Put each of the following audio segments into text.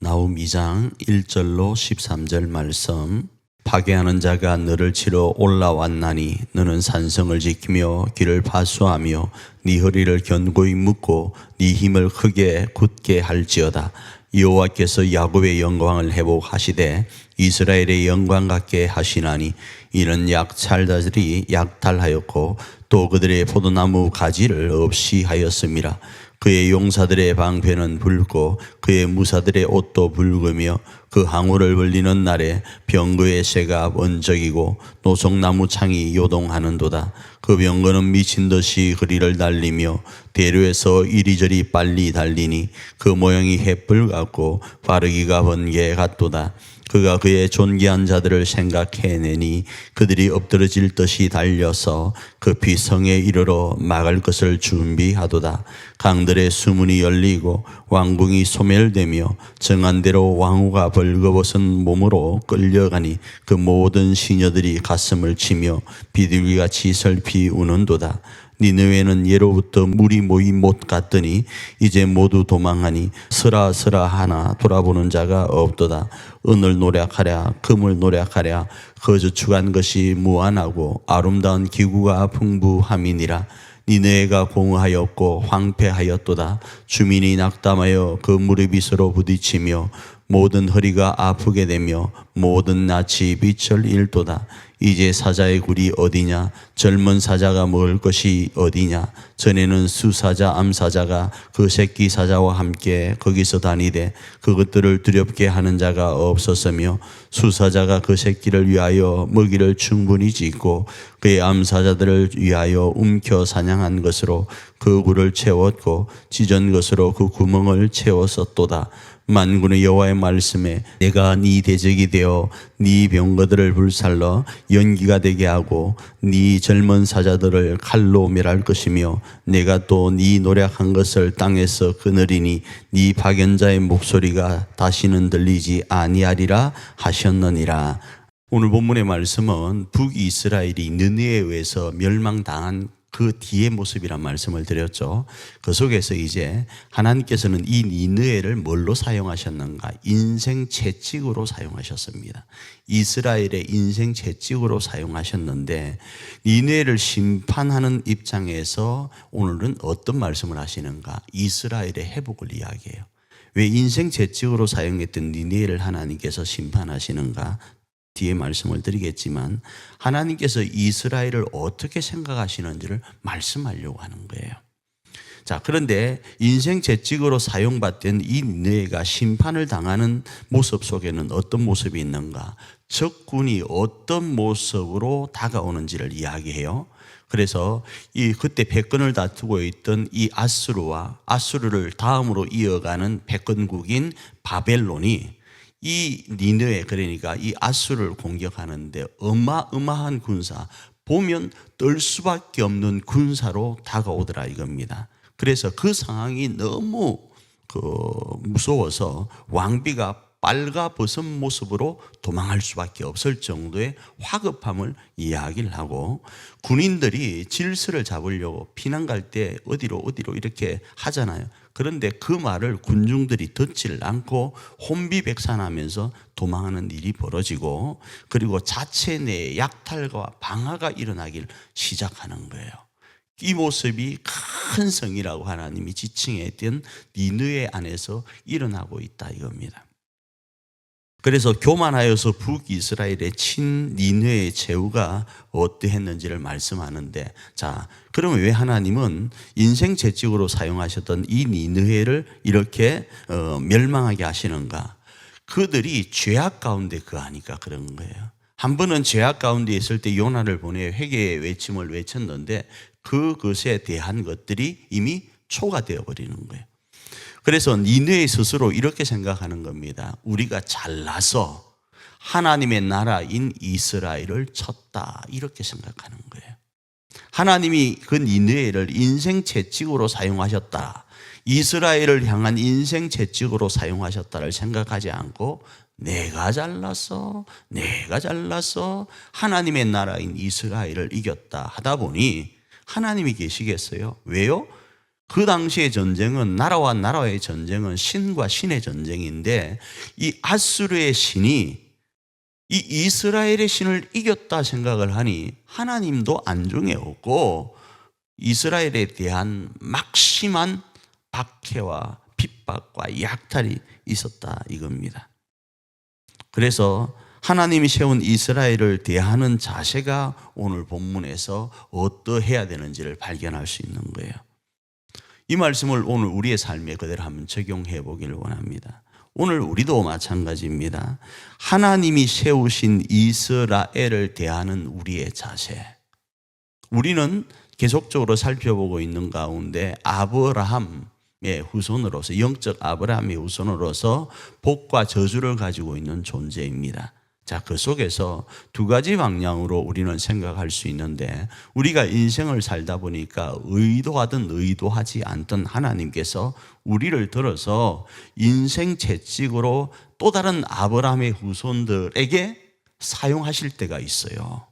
나훔 2장 1절로 13절 말씀. 파괴하는 자가 너를 치러 올라왔나니 너는 산성을 지키며 길을 파수하며 네 허리를 견고히 묶고 네 힘을 크게 굳게 할지어다. 여호와께서 야곱의 영광을 회복하시되 이스라엘의 영광 같게 하시나니 이는 약탈자들이 약탈하였고 또 그들의 포도나무 가지를 없이 하였음이라. 그의 용사들의 방패는 붉고 그의 무사들의 옷도 붉으며 그 항우를 벌리는 날에 병거의 새가 번쩍이고 노송나무 창이 요동하는도다. 그 병거는 미친 듯이 거리를 달리며 대류에서 이리저리 빨리 달리니 그 모양이 횃불 같고 빠르기가 번개 같도다. 그가 그의 존귀한 자들을 생각해내니 그들이 엎드러질 듯이 달려서 급히 성에 이르러 막을 것을 준비하도다. 강들의 수문이 열리고 왕궁이 소멸되며 정한 대로 왕후가 벌거벗은 몸으로 끌려가니 그 모든 시녀들이 가슴을 치며 비둘기같이 슬피 우는도다. 니느웨는 예로부터 물이 모인 못 같더니 이제 모두 도망하니 스라스라 하나 돌아보는 자가 없도다. 은을 노력하랴 금을 노력하랴 거저축한 것이 무한하고 아름다운 기구가 풍부함이니라. 니느웨가 공허하였고 황폐하였도다. 주민이 낙담하여 그 무릎이 서로 부딪히며 모든 허리가 아프게 되며 모든 낯이 빛을 잃도다. 이제 사자의 굴이 어디냐? 젊은 사자가 먹을 것이 어디냐? 전에는 수사자 암사자가 그 새끼 사자와 함께 거기서 다니되 그것들을 두렵게 하는 자가 없었으며 수사자가 그 새끼를 위하여 먹이를 충분히 짓고 그의 암사자들을 위하여 움켜 사냥한 것으로 그 굴을 채웠고 찢은 것으로 그 구멍을 채웠었도다. 만군의 여호와의 말씀에 내가 네 대적이 되어 네 병거들을 불살러 연기가 되게 하고 네 젊은 사자들을 칼로 멸할 것이며 내가 또 네 노력한 것을 땅에서 끊으리니 네 파견자의 목소리가 다시는 들리지 아니하리라 하셨느니라. 오늘 본문의 말씀은 북이스라엘이 느느웨에 의해서 멸망당한 그 뒤의 모습이란 말씀을 드렸죠. 그 속에서 이제 하나님께서는 이 니느웨를 뭘로 사용하셨는가? 인생 채찍으로 사용하셨습니다. 이스라엘의 인생 채찍으로 사용하셨는데 니느웨를 심판하는 입장에서 오늘은 어떤 말씀을 하시는가? 이스라엘의 회복을 이야기해요. 왜 인생 채찍으로 사용했던 니느웨를 하나님께서 심판하시는가? 뒤에 말씀을 드리겠지만 하나님께서 이스라엘을 어떻게 생각하시는지를 말씀하려고 하는 거예요. 자, 그런데 인생 채찍으로 사용받던 이 니느웨가 심판을 당하는 모습 속에는 어떤 모습이 있는가? 적군이 어떤 모습으로 다가오는지를 이야기해요. 그래서 그때 패권을 다투고 있던 이 아수르를 다음으로 이어가는 패권국인 바벨론이 이 니느웨, 그러니까 이 아수르를 공격하는데 어마어마한 군사, 보면 떨 수밖에 없는 군사로 다가오더라 이겁니다. 그래서 그 상황이 너무 무서워서 왕비가 빨가벗은 모습으로 도망할 수밖에 없을 정도의 화급함을 이야기를 하고 군인들이 질서를 잡으려고 피난 갈 때 어디로 이렇게 하잖아요. 그런데 그 말을 군중들이 듣지를 않고 혼비백산하면서 도망하는 일이 벌어지고 그리고 자체 내에 약탈과 방화가 일어나길 시작하는 거예요. 이 모습이 큰 성이라고 하나님이 지칭했던 니느웨 안에서 일어나고 있다 이겁니다. 그래서 교만하여서 북이스라엘의 친 니느웨의 최후가 어떠했는지를 말씀하는데, 자, 그러면 왜 하나님은 인생 채찍으로 사용하셨던 이 니느웨를 이렇게 멸망하게 하시는가? 그들이 죄악 가운데 거하니까 그런 거예요. 한 번은 죄악 가운데 있을 때 요나를 보내 회개의 외침을 외쳤는데 그것에 대한 것들이 이미 초과되어 버리는 거예요. 그래서 니느웨 스스로 이렇게 생각하는 겁니다. 우리가 잘나서 하나님의 나라인 이스라엘을 쳤다 이렇게 생각하는 거예요. 하나님이 그 니느웨를 인생 채찍으로 사용하셨다, 이스라엘을 향한 인생 채찍으로 사용하셨다를 생각하지 않고 내가 잘나서 하나님의 나라인 이스라엘을 이겼다 하다 보니 하나님이 계시겠어요? 왜요? 그 당시의 전쟁은 나라와 나라의 전쟁은 신과 신의 전쟁인데 이 아수르의 신이 이 이스라엘의 신을 이겼다 생각을 하니 하나님도 안중에 없고 이스라엘에 대한 막심한 박해와 핍박과 약탈이 있었다 이겁니다. 그래서 하나님이 세운 이스라엘을 대하는 자세가 오늘 본문에서 어떠해야 되는지를 발견할 수 있는 거예요. 이 말씀을 오늘 우리의 삶에 그대로 한번 적용해 보기를 원합니다. 오늘 우리도 마찬가지입니다. 하나님이 세우신 이스라엘을 대하는 우리의 자세. 우리는 계속적으로 살펴보고 있는 가운데 아브라함의 후손으로서, 영적 아브라함의 후손으로서 복과 저주를 가지고 있는 존재입니다. 자, 그 속에서 두 가지 방향으로 우리는 생각할 수 있는데, 우리가 인생을 살다 보니까 의도하든 의도하지 않든 하나님께서 우리를 들어서 인생 채찍으로 또 다른 아브라함의 후손들에게 사용하실 때가 있어요.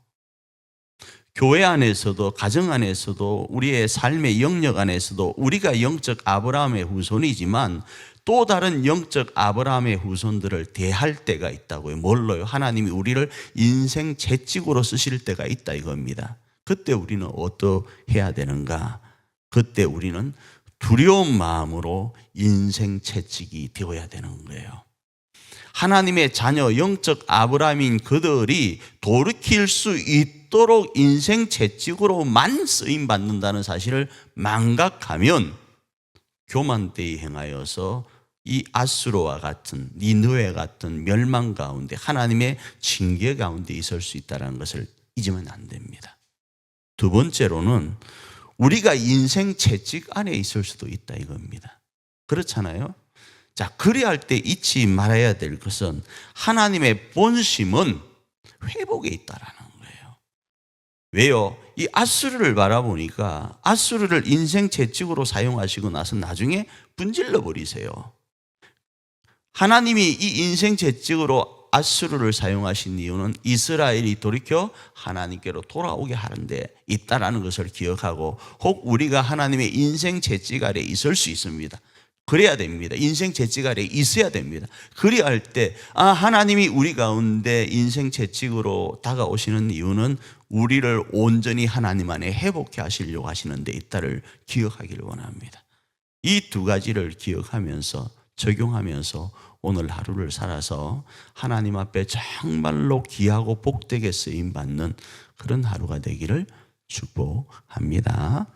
교회 안에서도, 가정 안에서도, 우리의 삶의 영역 안에서도 우리가 영적 아브라함의 후손이지만 또 다른 영적 아브라함의 후손들을 대할 때가 있다고요. 뭘로요? 하나님이 우리를 인생 채찍으로 쓰실 때가 있다 이겁니다. 그때 우리는 어떠해야 되는가? 그때 우리는 두려운 마음으로 인생 채찍이 되어야 되는 거예요. 하나님의 자녀, 영적 아브라함인 그들이 돌이킬 수 있도록 인생 채찍으로만 쓰임받는다는 사실을 망각하면 교만되이 행하여서 이 아수르와 같은, 니느웨 같은 멸망 가운데, 하나님의 징계 가운데 있을 수 있다는 것을 잊으면 안 됩니다. 두 번째로는 우리가 인생 채찍 안에 있을 수도 있다 이겁니다. 그렇잖아요? 자, 그리할 때 잊지 말아야 될 것은 하나님의 본심은 회복에 있다라는 거예요. 왜요? 이 아수르를 바라보니까 아수르를 인생 채찍으로 사용하시고 나서 나중에 분질러 버리세요. 하나님이 이 인생 채찍으로 아수르를 사용하신 이유는 이스라엘이 돌이켜 하나님께로 돌아오게 하는 데 있다라는 것을 기억하고, 혹 우리가 하나님의 인생 채찍 아래 있을 수 있습니다. 그래야 됩니다. 인생 채찍 아래 있어야 됩니다. 그래야 할 때, 하나님이 우리 가운데 인생 채찍으로 다가오시는 이유는 우리를 온전히 하나님 안에 회복해 하시려고 하시는 데 있다를 기억하기를 원합니다. 이 두 가지를 기억하면서, 적용하면서 오늘 하루를 살아서 하나님 앞에 정말로 귀하고 복되게 쓰임받는 그런 하루가 되기를 축복합니다.